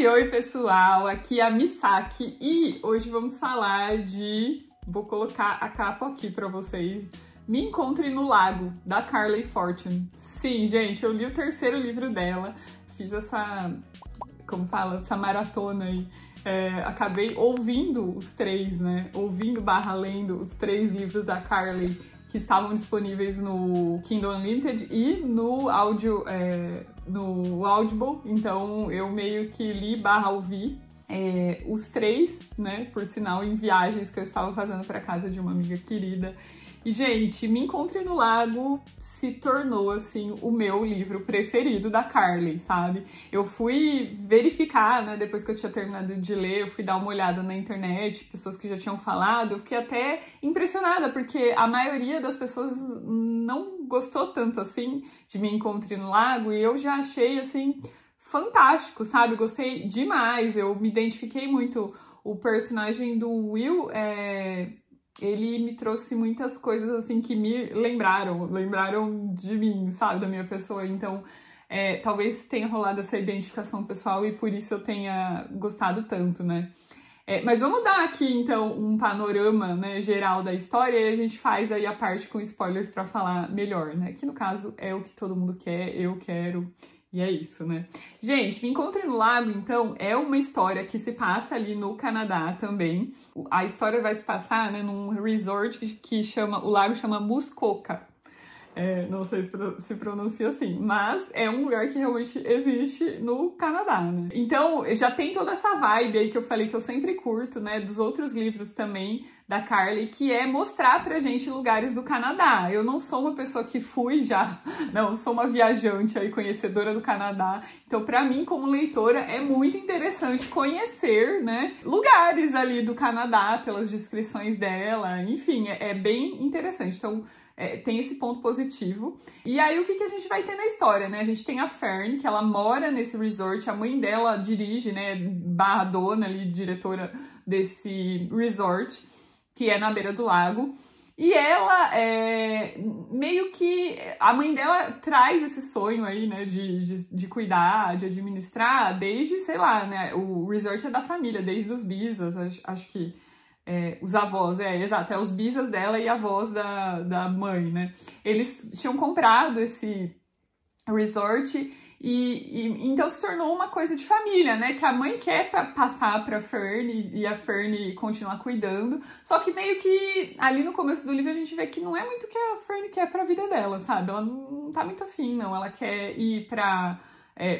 Oi, pessoal! Aqui é a Misaki e hoje vamos falar de... Vou colocar a capa aqui pra vocês. Me Encontre no Lago, da Carly Fortune. Sim, gente, eu li o terceiro livro dela, fiz essa... como fala? Essa maratona aí. Acabei ouvindo os três, né? Lendo os três livros da Carly que estavam disponíveis no Kindle Unlimited e no Audible. Então eu meio que li/ouvi os três, né? Por sinal, em viagens que eu estava fazendo para casa de uma amiga querida. E, gente, Me Encontre no Lago se tornou, assim, o meu livro preferido da Carly, sabe? Eu fui verificar, né, depois que eu tinha terminado de ler, eu fui dar uma olhada na internet, pessoas que já tinham falado, eu fiquei até impressionada, porque a maioria das pessoas não gostou tanto, assim, de Me Encontre no Lago, e eu já achei, assim, fantástico, sabe? Gostei demais, eu me identifiquei muito. O personagem do Will, ele me trouxe muitas coisas, assim, que me lembraram de mim, sabe, da minha pessoa. Então, talvez tenha rolado essa identificação pessoal e por isso eu tenha gostado tanto, né? Mas vamos dar aqui, então, um panorama, né, geral da história e a gente faz aí a parte com spoilers pra falar melhor, né? Que, no caso, é o que todo mundo quer, eu quero... E é isso, né? Gente, Me Encontre no Lago, então, é uma história que se passa ali no Canadá também. A história vai se passar, né, num resort que chama, o lago chama Muskoka. Não sei se pronuncia assim, mas é um lugar que realmente existe no Canadá, né? Então, já tem toda essa vibe aí que eu falei que eu sempre curto, né, dos outros livros também da Carly, que é mostrar pra gente lugares do Canadá. Eu não sou uma pessoa que fui já, não, sou uma viajante aí, conhecedora do Canadá. Então, pra mim, como leitora, é muito interessante conhecer, né, lugares ali do Canadá, pelas descrições dela, enfim, é bem interessante. Então, tem esse ponto positivo. E aí, o que a gente vai ter na história, né? A gente tem a Fern, que ela mora nesse resort, a mãe dela dirige, né, barra dona ali, diretora desse resort, que é na beira do lago. E ela, meio que... A mãe dela traz esse sonho aí, né, de cuidar, de administrar, desde, sei lá, né, o resort é da família, desde os bisas, acho que... os avós, exato, os bisas dela e avós da mãe, né? Eles tinham comprado esse resort e então se tornou uma coisa de família, né? Que a mãe quer passar pra Fern e a Fern continuar cuidando, só que meio que ali no começo do livro a gente vê que não é muito o que a Fern quer pra vida dela, sabe? Ela não tá muito afim, não. Ela quer ir pra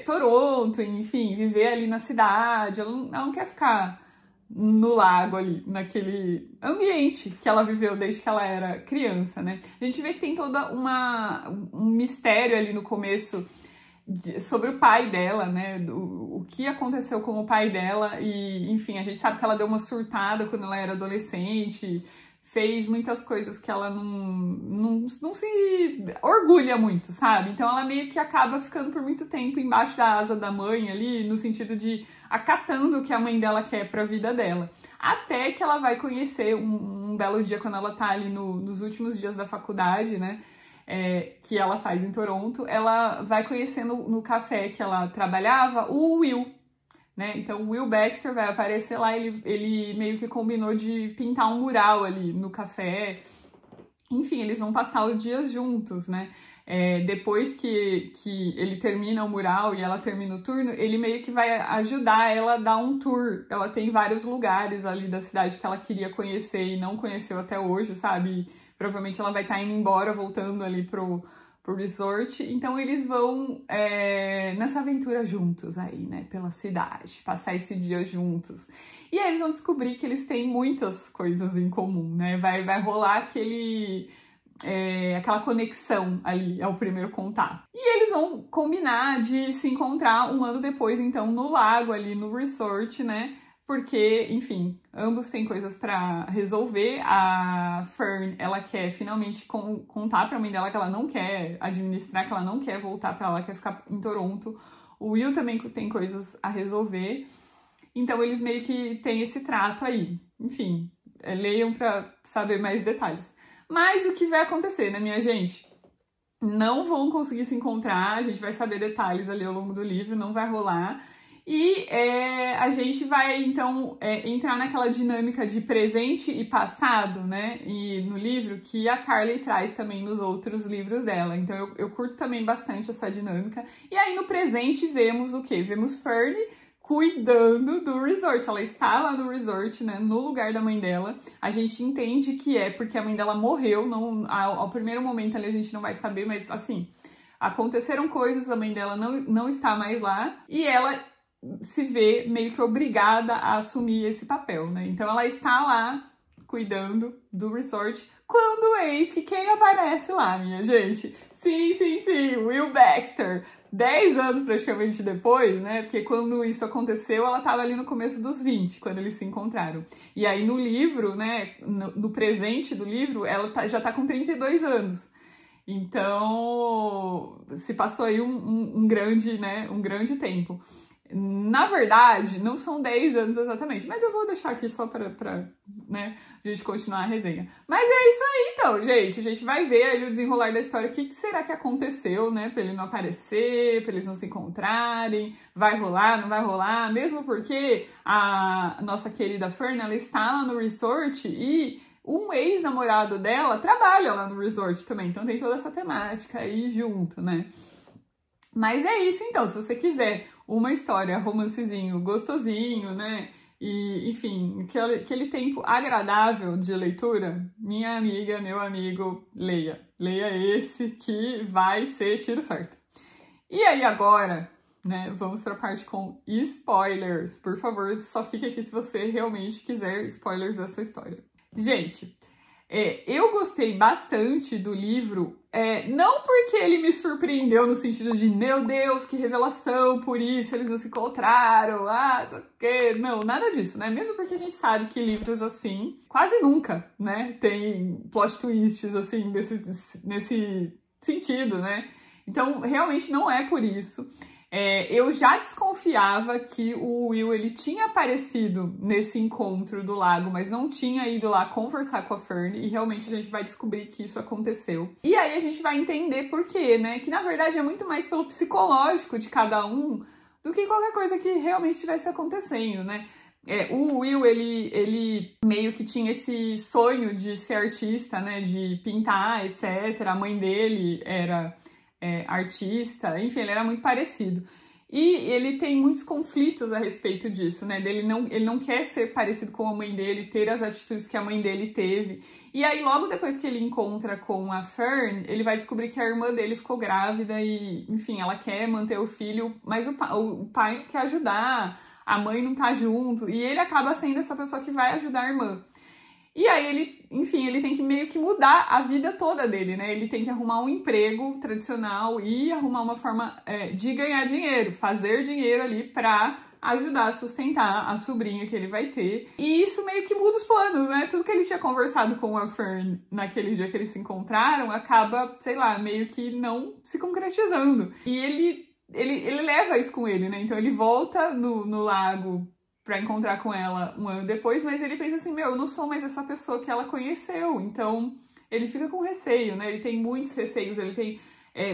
Toronto, enfim, viver ali na cidade, ela não quer ficar no lago ali, naquele ambiente que ela viveu desde que ela era criança, né? A gente vê que tem toda um mistério ali no começo sobre o pai dela, né? O que aconteceu com o pai dela e, enfim, a gente sabe que ela deu uma surtada quando ela era adolescente, fez muitas coisas que ela não se orgulha muito, sabe? Então ela meio que acaba ficando por muito tempo embaixo da asa da mãe ali, no sentido de acatando o que a mãe dela quer pra vida dela. Até que ela vai conhecer um belo dia, quando ela tá ali nos últimos dias da faculdade, né? Que ela faz em Toronto, ela vai conhecendo no café que ela trabalhava o Will, né? Então o Will Baxter vai aparecer lá, ele meio que combinou de pintar um mural ali no café. Enfim, eles vão passar os dias juntos, né? Depois que ele termina o mural e ela termina o turno, ele meio que vai ajudar ela a dar um tour. Ela tem vários lugares ali da cidade que ela queria conhecer e não conheceu até hoje, sabe? Provavelmente ela vai estar indo embora, voltando ali pro resort. Então eles vão nessa aventura juntos aí, né? Pela cidade, passar esse dia juntos. E aí eles vão descobrir que eles têm muitas coisas em comum, né? Vai rolar aquela conexão ali, é o primeiro contato. E eles vão combinar de se encontrar um ano depois, então, no lago ali, no resort, né? Porque, enfim, ambos têm coisas pra resolver. A Fern, ela quer finalmente contar pra mãe dela que ela não quer administrar, que ela não quer voltar pra lá, quer ficar em Toronto. O Will também tem coisas a resolver. Então, eles meio que têm esse trato aí. Enfim, leiam pra saber mais detalhes. Mas o que vai acontecer, né, minha gente? Não vão conseguir se encontrar, a gente vai saber detalhes ali ao longo do livro, não vai rolar. E a gente vai, então, entrar naquela dinâmica de presente e passado, né? E no livro, que a Carly traz também nos outros livros dela. Então, eu curto também bastante essa dinâmica. E aí, no presente, vemos o quê? Vemos Fern cuidando do resort. Ela está lá no resort, né? No lugar da mãe dela. A gente entende que é porque a mãe dela morreu. Não, ao primeiro momento ali, a gente não vai saber, mas, assim, aconteceram coisas, a mãe dela não está mais lá. E ela se vê meio que obrigada a assumir esse papel, né? Então ela está lá cuidando do resort quando eis que quem aparece lá, minha gente? Sim, Will Baxter. 10 anos praticamente depois, né? Porque quando isso aconteceu, ela estava ali no começo dos 20, quando eles se encontraram. E aí no livro, né? No presente do livro, ela já tá com 32 anos. Então, se passou aí um grande tempo. Na verdade, não são 10 anos exatamente, mas eu vou deixar aqui só pra né, a gente continuar a resenha. Mas é isso aí, então, gente. A gente vai ver aí o desenrolar da história. O que será que aconteceu, né? Pra ele não aparecer, pra eles não se encontrarem. Vai rolar, não vai rolar? Mesmo porque a nossa querida Fern, ela está lá no resort e um ex-namorado dela trabalha lá no resort também. Então tem toda essa temática aí junto, né? Mas é isso, então. Se você quiser uma história, romancezinho, gostosinho, né? E, enfim, aquele tempo agradável de leitura, minha amiga, meu amigo, leia. Leia esse que vai ser tiro certo. E aí agora, né, vamos para a parte com spoilers. Por favor, só fique aqui se você realmente quiser spoilers dessa história. Gente, eu gostei bastante do livro, não porque ele me surpreendeu no sentido de, meu Deus, que revelação, por isso eles não se encontraram, sei o quê. Não, nada disso, né? Mesmo porque a gente sabe que livros assim, quase nunca, né, tem plot twists, assim, nesse sentido, né? Então, realmente não é por isso. Eu já desconfiava que o Will, ele tinha aparecido nesse encontro do lago, mas não tinha ido lá conversar com a Fern, e realmente a gente vai descobrir que isso aconteceu. E aí a gente vai entender por quê, né? Que na verdade é muito mais pelo psicológico de cada um do que qualquer coisa que realmente estivesse acontecendo, né? O Will, ele meio que tinha esse sonho de ser artista, né? De pintar, etc. A mãe dele era artista, enfim, ele era muito parecido. E ele tem muitos conflitos a respeito disso, né? Ele não quer ser parecido com a mãe dele, ter as atitudes que a mãe dele teve. E aí, logo depois que ele encontra com a Fern, ele vai descobrir que a irmã dele ficou grávida e, enfim, ela quer manter o filho, mas o pai quer ajudar, a mãe não tá junto, e ele acaba sendo essa pessoa que vai ajudar a irmã. E aí ele tem que meio que mudar a vida toda dele, né? Ele tem que arrumar um emprego tradicional e arrumar uma forma de ganhar dinheiro, fazer dinheiro ali pra ajudar a sustentar a sobrinha que ele vai ter. E isso meio que muda os planos, né? Tudo que ele tinha conversado com a Fern naquele dia que eles se encontraram acaba, sei lá, meio que não se concretizando. E ele leva isso com ele, né? Então ele volta no lago pra encontrar com ela um ano depois, mas ele pensa assim, eu não sou mais essa pessoa que ela conheceu, então ele fica com receio, né, ele tem muitos receios, ele tem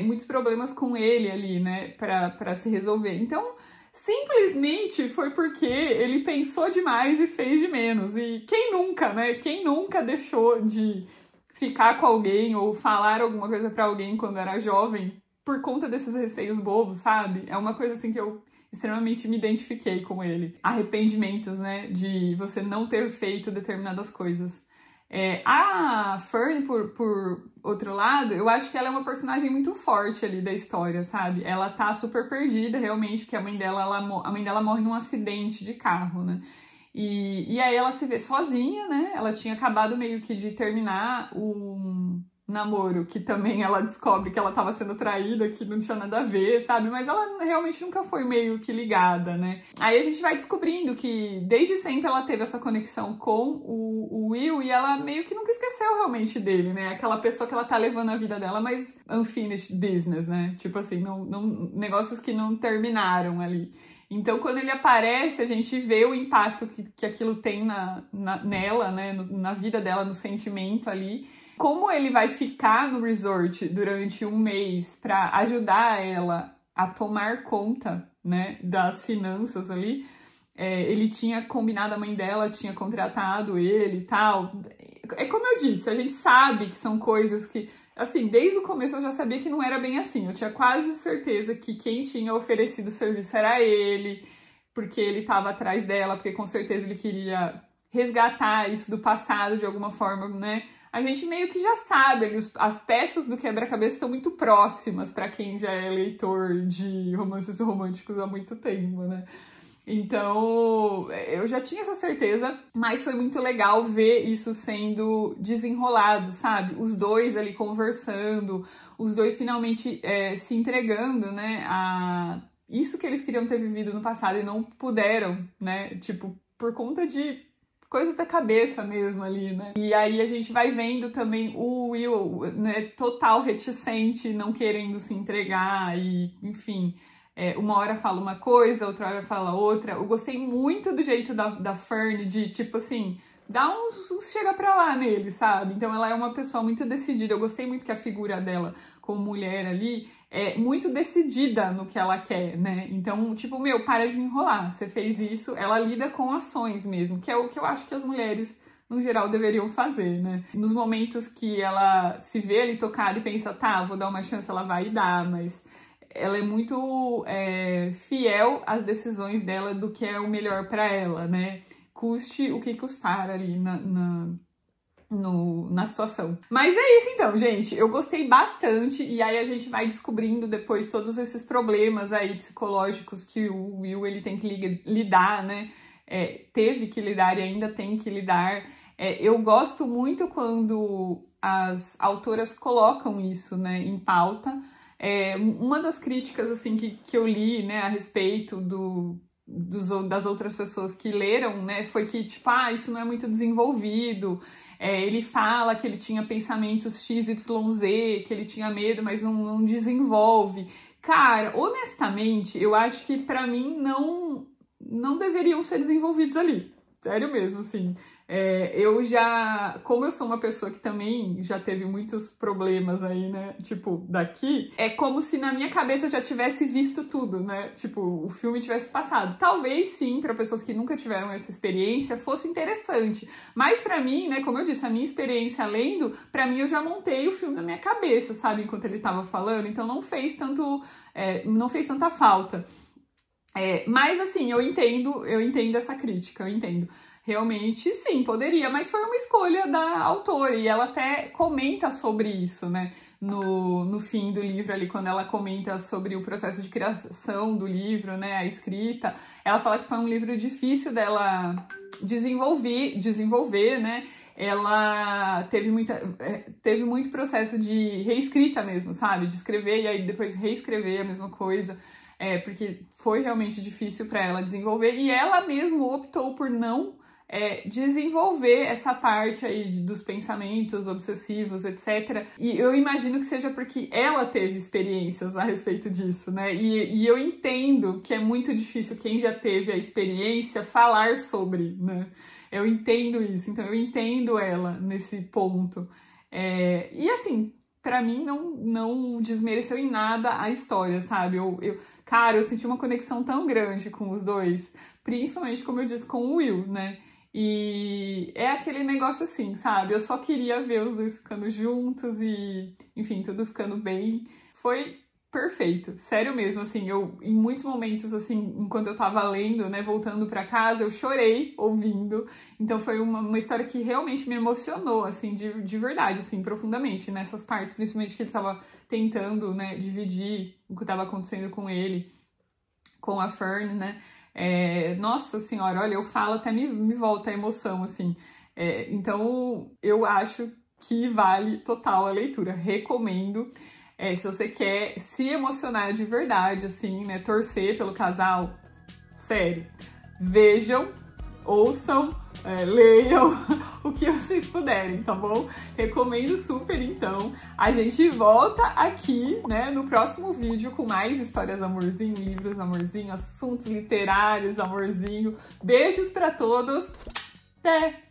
muitos problemas com ele ali, né, pra se resolver. Então, simplesmente foi porque ele pensou demais e fez de menos, e quem nunca, né, quem nunca deixou de ficar com alguém ou falar alguma coisa pra alguém quando era jovem por conta desses receios bobos, sabe? É uma coisa assim que eu extremamente me identifiquei com ele. Arrependimentos, né, de você não ter feito determinadas coisas. A Fern, por outro lado, eu acho que ela é uma personagem muito forte ali da história, sabe? Ela tá super perdida, realmente, porque a mãe dela morre num acidente de carro, né? E aí ela se vê sozinha, né? Ela tinha acabado meio que de terminar um namoro, que também ela descobre que ela tava sendo traída, que não tinha nada a ver, sabe? Mas ela realmente nunca foi meio que ligada, né? Aí a gente vai descobrindo que desde sempre ela teve essa conexão com o Will e ela meio que nunca esqueceu realmente dele, né? Aquela pessoa que ela tá levando a vida dela, mas unfinished business, né? Tipo assim, negócios que não terminaram ali. Então, quando ele aparece, a gente vê o impacto que aquilo tem nela, né? Na vida dela, no sentimento ali. Como ele vai ficar no resort durante um mês para ajudar ela a tomar conta, né, das finanças ali. Ele tinha combinado, a mãe dela tinha contratado ele e tal. É como eu disse, a gente sabe que são coisas que, assim, desde o começo eu já sabia que não era bem assim. Eu tinha quase certeza que quem tinha oferecido o serviço era ele, porque ele estava atrás dela, porque com certeza ele queria resgatar isso do passado de alguma forma, né? A gente meio que já sabe, as peças do quebra-cabeça estão muito próximas para quem já é leitor de romances românticos há muito tempo, né? Então, eu já tinha essa certeza, mas foi muito legal ver isso sendo desenrolado, sabe? Os dois ali conversando, os dois finalmente se entregando, né? A isso que eles queriam ter vivido no passado e não puderam, né? Tipo, por conta de coisa da cabeça mesmo ali, né? E aí a gente vai vendo também o Will, né? Total reticente, não querendo se entregar e, enfim... uma hora fala uma coisa, outra hora fala outra. Eu gostei muito do jeito da Fern de, tipo assim, dar uns chega pra lá nele, sabe? Então ela é uma pessoa muito decidida. Eu gostei muito que a figura dela como mulher ali é muito decidida no que ela quer, né? Então, tipo, para de me enrolar. Você fez isso, ela lida com ações mesmo, que é o que eu acho que as mulheres, no geral, deveriam fazer, né? Nos momentos que ela se vê ali tocada e pensa, tá, vou dar uma chance, ela vai e dá, mas... ela é muito fiel às decisões dela do que é o melhor para ela, né? Custe o que custar ali na situação. Mas é isso então, gente. Eu gostei bastante e aí a gente vai descobrindo depois todos esses problemas aí psicológicos que o Will ele tem que lidar, né? Teve que lidar e ainda tem que lidar. Eu gosto muito quando as autoras colocam isso, né, em pauta. Uma das críticas assim, que eu li, né, a respeito das outras pessoas que leram, né, foi que, tipo, isso não é muito desenvolvido. Ele fala que ele tinha pensamentos XYZ, que ele tinha medo, mas não desenvolve. Cara, honestamente, eu acho que pra mim não deveriam ser desenvolvidos ali. Sério mesmo, assim. Como eu sou uma pessoa que também já teve muitos problemas aí, né, tipo, daqui, é como se na minha cabeça eu já tivesse visto tudo, né, tipo, o filme tivesse passado. Talvez sim, para pessoas que nunca tiveram essa experiência, fosse interessante, mas pra mim, né, como eu disse, a minha experiência lendo, pra mim eu já montei o filme na minha cabeça, sabe, enquanto ele tava falando, então não fez tanta falta. Mas assim, eu entendo essa crítica, eu entendo. Realmente, sim, poderia, mas foi uma escolha da autora e ela até comenta sobre isso, né? No fim do livro ali, quando ela comenta sobre o processo de criação do livro, né? A escrita, ela fala que foi um livro difícil dela desenvolver, né? Ela teve muito processo de reescrita mesmo, sabe? De escrever e aí depois reescrever a mesma coisa. Porque foi realmente difícil para ela desenvolver e ela mesmo optou por não desenvolver essa parte aí dos pensamentos obsessivos, etc. E eu imagino que seja porque ela teve experiências a respeito disso, né? E eu entendo que é muito difícil quem já teve a experiência falar sobre, né? Eu entendo isso, então eu entendo ela nesse ponto. E assim, pra mim não desmereceu em nada a história, sabe? Cara, eu senti uma conexão tão grande com os dois, principalmente, como eu disse, com o Will, né? E é aquele negócio assim, sabe? Eu só queria ver os dois ficando juntos e, enfim, tudo ficando bem. Foi perfeito, sério mesmo, assim, em muitos momentos, assim, enquanto eu tava lendo, né, voltando pra casa, eu chorei ouvindo, então foi uma história que realmente me emocionou, assim, de verdade, assim, profundamente, nessas partes, principalmente que ele tava tentando, né, dividir o que tava acontecendo com ele, com a Fern, né, nossa senhora, olha, eu falo até me volta a emoção, assim, então eu acho que vale total a leitura, recomendo. Se você quer se emocionar de verdade, assim, né, torcer pelo casal, sério, vejam, ouçam, leiam o que vocês puderem, tá bom? Recomendo super, então. A gente volta aqui, né, no próximo vídeo com mais histórias amorzinho, livros amorzinho, assuntos literários amorzinho. Beijos pra todos, até!